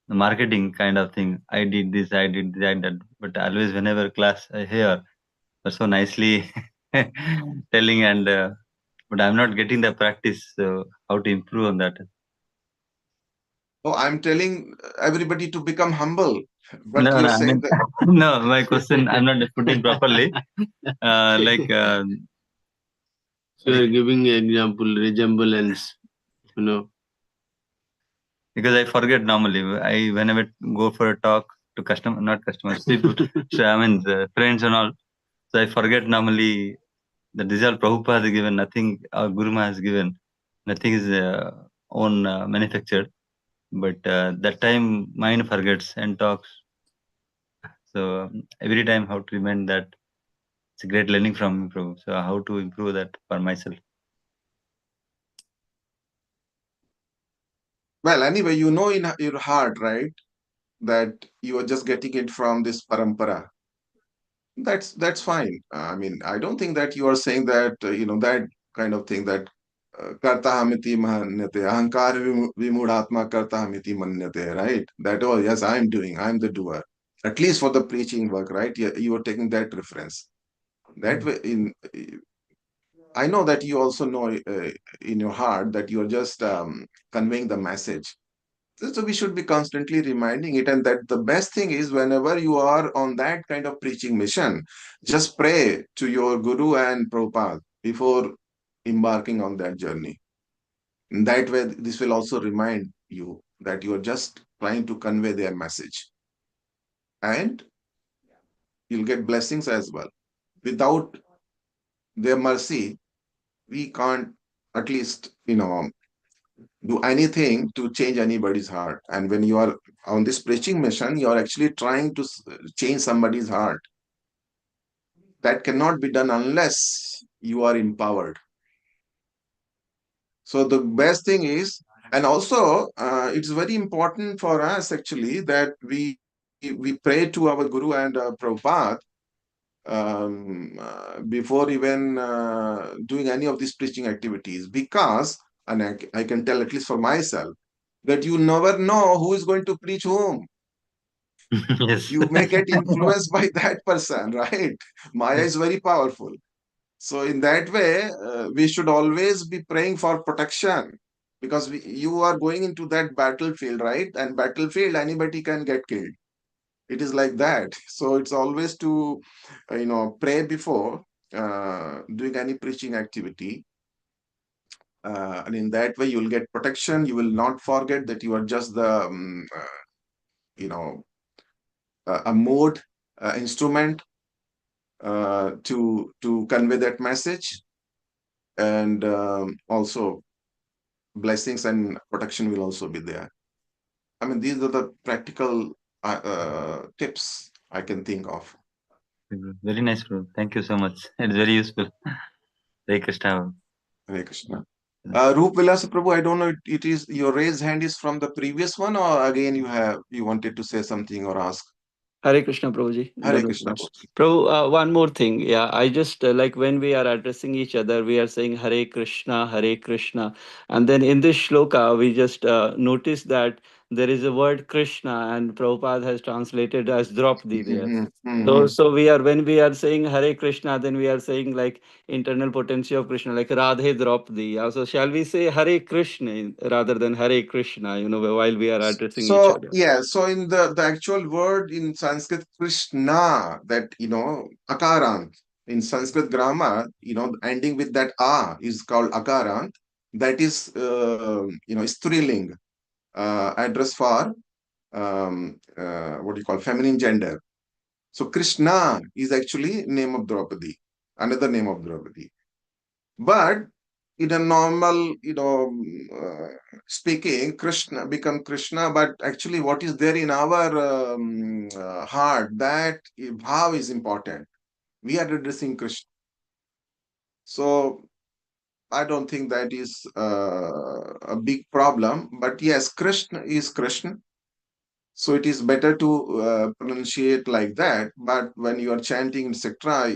marketing kind of thing, I did this, I did that, but always whenever class I hear, so nicely telling, and but I'm not getting the practice. So how to improve on that? Oh, I'm telling everybody to become humble, but No, you're I saying mean, that. no, my question, I'm not putting properly. Like, So you're giving example, resemblance, because I forget normally. I whenever go for a talk to not customers, people. So I mean, the friends and all. So I forget normally that these are Prabhupada has given, nothing our Guru Maharaj has given, nothing is own manufactured. But that time mind forgets and talks. So every time how to remind that it's a great learning from Prabhu. So how to improve that for myself? Well, anyway, in your heart, right, that you are just getting it from this parampara. That's fine. I mean, I don't think that you are saying that, that kind of thing, that karta hamiti manyate, ahankar vimudhatma karta hamiti manyate, right? That, oh, yes, I'm doing, I'm the doer. At least for the preaching work, right? You are taking that reference. That way, I know that you also know in your heart that you are just conveying the message. So we should be constantly reminding it, and that the best thing is, whenever you are on that kind of preaching mission, just pray to your Guru and Prabhupada before embarking on that journey. In that way, this will also remind you that you are just trying to convey their message, and you'll get blessings as well. Without their mercy, we can't, at least, do anything to change anybody's heart. And when you are on this preaching mission, you are actually trying to change somebody's heart. That cannot be done unless you are empowered. So the best thing is, and also it's very important for us actually that we pray to our Guru and Prabhupada before even doing any of these preaching activities, because, and I can tell at least for myself, that you never know who is going to preach whom. Yes. You may get influenced by that person, right? Maya is very powerful. So in that way, we should always be praying for protection. because you are going into that battlefield, right? And battlefield, anybody can get killed. It is like that. So it's always to, pray before doing any preaching activity. And in that way, you'll get protection. You will not forget that you are just the, a mode, instrument to convey that message. And also, blessings and protection will also be there. I mean, these are the practical tips I can think of. Very nice, bro. Thank you so much. It's very useful. Hare Krishna. Hare Krishna. Roop Vilasa Prabhu, I don't know, it is your raised hand is from the previous one, or again you wanted to say something or ask? Hare Krishna, Prabhuji. Hare That was Krishna. nice. Prabhu, one more thing. Yeah, I just like when we are addressing each other, we are saying Hare Krishna, Hare Krishna. And then in this shloka, we just notice that there is a word Krishna, and Prabhupada has translated as Draupadi there. So we are, when we are saying Hare Krishna, then we are saying like internal potency of Krishna, like Radhe Draupadi. So shall we say Hare Krishna rather than Hare Krishna, while we are addressing each So other? yeah, so in the actual word in Sanskrit, Krishna, that akarant in Sanskrit grammar, ending with that a is called akarant. That is striling, address for what do you call feminine gender. So Krishna is actually name of Draupadi, another name of Draupadi. But in a normal, speaking, Krishna become Krishna. But actually, what is there in our heart, that bhav is important. We are addressing Krishna. So I don't think that is a big problem. But yes, Krishna is Krishna. So it is better to pronunciate like that. But when you are chanting, etc.,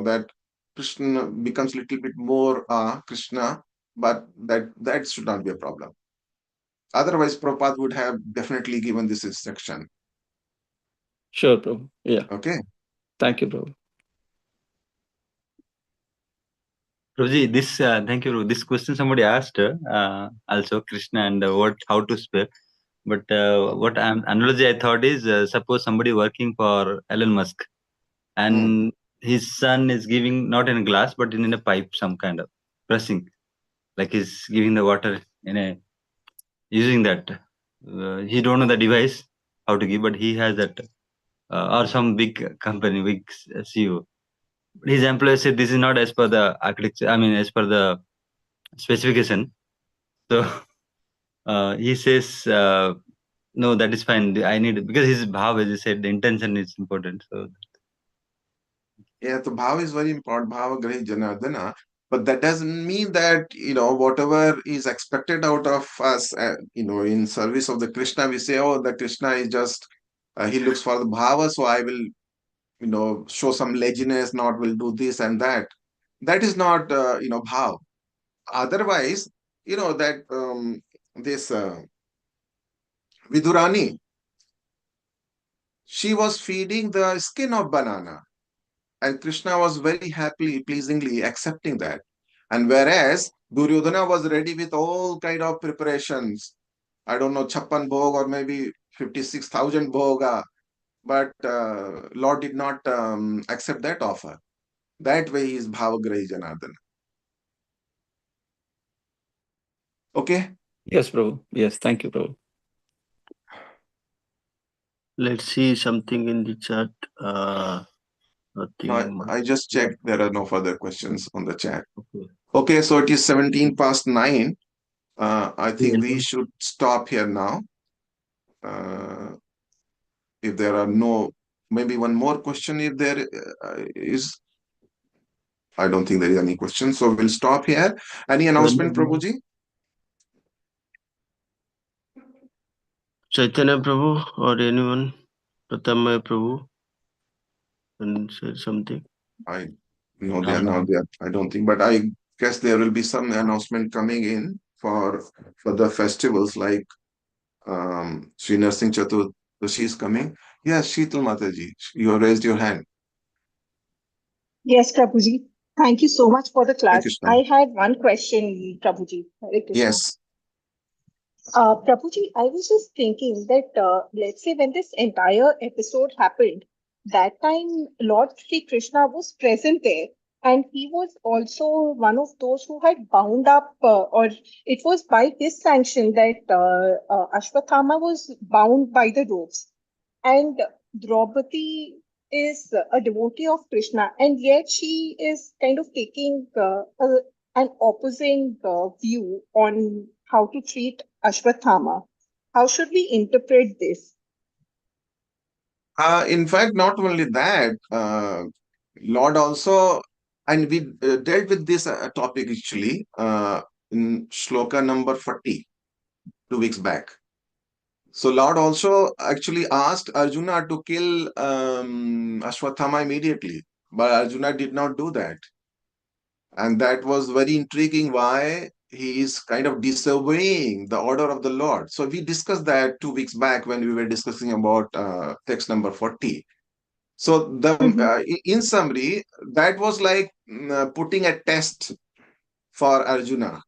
that Krishna becomes a little bit more Krishna, but that should not be a problem. Otherwise, Prabhupada would have definitely given this instruction. Sure, Prabhu. Yeah. Okay. Thank you, Prabhu. Prabhuji, this thank you. This question somebody asked also Krishna and how to spell. But what analogy I thought is suppose somebody working for Elon Musk and his son is giving not in a glass but in a pipe, some kind of pressing, like he's giving the water in a using that. He don't know the device how to give, but he has that or some big company, big CEO. His employer said this is not as per the architecture. I mean, as per the specification. So he says, no, that is fine. I need, because his bhav, as you said, the intention is important. So Yeah, the bhav is very important. Bhava grahi janardana. But that doesn't mean that, whatever is expected out of us, in service of the Krishna, we say, oh, the Krishna is just, he looks for the bhava, so I will, show some laziness, not will do this and that. That is not, bhav. Otherwise, that this Vidurani, she was feeding the skin of banana. And Krishna was very happily, pleasingly accepting that. And whereas Duryodhana was ready with all kind of preparations, I don't know, Chappan Bhog or maybe 56,000 Bhoga, but Lord did not accept that offer. That way he is Bhavagrahi Janardana. Okay? Yes, Prabhu. Yes, thank you, Prabhu. Let's see something in the chat. No, Nothing. I just checked. There are no further questions on the chat. Okay. Okay, so it is 17 past 9. I think we should stop here now. If there are no, maybe one more question if there is. I don't think there is any question. So we'll stop here. Any announcement, Prabhuji? Chaitanya Prabhu or anyone? Pratamaya Prabhu can say something. No, they are not there. I don't think, but I guess there will be some announcement coming in for the festivals like Sri Narsingh Chaturdashi is coming. Yes, Sheetal Mataji, you have raised your hand. Yes, Prabhuji. Thank you so much for the Hare class. Krishna. I had one question, Prabhuji. Hare Krishna. Yes. Prabhuji, I was just thinking that let's say when this entire episode happened, that time Lord Sri Krishna was present there, and he was also one of those who had bound up, or it was by his sanction that Ashwatthama was bound by the ropes. And Draupadi is a devotee of Krishna, and yet she is kind of taking an opposing view on how to treat Ashwatthama. How should we interpret this? In fact, not only that, Lord also, and we dealt with this topic actually in shloka number 40, 2 weeks back. So Lord also actually asked Arjuna to kill Ashwatthama immediately, but Arjuna did not do that. And that was very intriguing why he is kind of disobeying the order of the Lord. So we discussed that 2 weeks back when we were discussing about text number 40. So the in summary, that was like putting a test for Arjuna,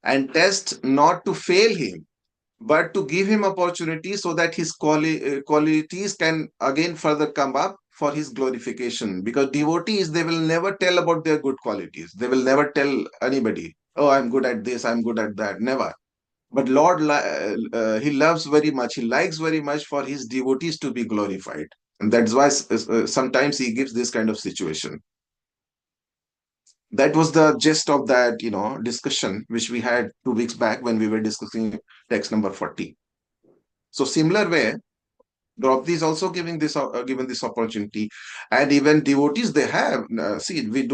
and test not to fail him, but to give him opportunity so that his qualities can again further come up for his glorification. Because devotees, they will never tell about their good qualities. They will never tell anybody, oh, I'm good at this, I'm good at that. Never. But Lord, he loves very much, he likes very much for his devotees to be glorified. And that's why sometimes he gives this kind of situation. That was the gist of that, discussion which we had 2 weeks back when we were discussing text number 40. So similar way, Draupadi is also given this opportunity, and even devotees they have. See, we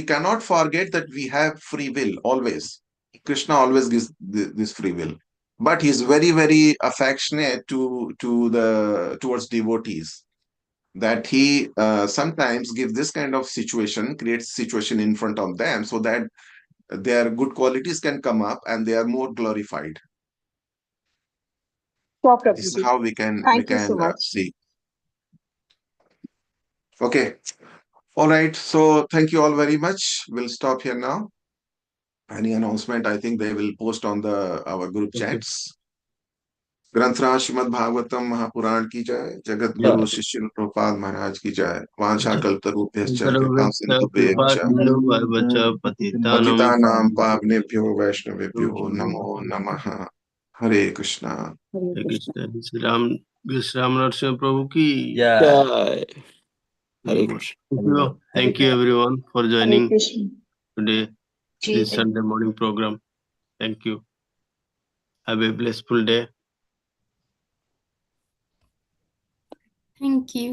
cannot forget that we have free will always. Krishna always gives this free will, but he's very very affectionate towards devotees. That he sometimes gives this kind of situation, creates situation in front of them, so that their good qualities can come up and they are more glorified. Sure, This is Prabhuji. how we can Thank you so much. see. Okay. All right. So thank you all very much. We'll stop here now. Any announcement? I think they will post on our group chats. ग्रंथराज Shrimad Bhagavatam Mahapuran की जय, जगत गुरु शिष्य प्रभुपाद महाराज की जय। वांछा कल्पतरुभ्यश्च कृपा सिंधुभ्यश्च पतितानां पावनेभ्यो वैष्णवेभ्यो नमो नमः। हरे कृष्णा। हरे कृष्ण। श्री राम नरसिंह प्रभु की Jai. Hare Krishna. Thank you everyone for Hare joining Krishna. today this Sunday morning program. Thank you. Have a blissful day. Thank you.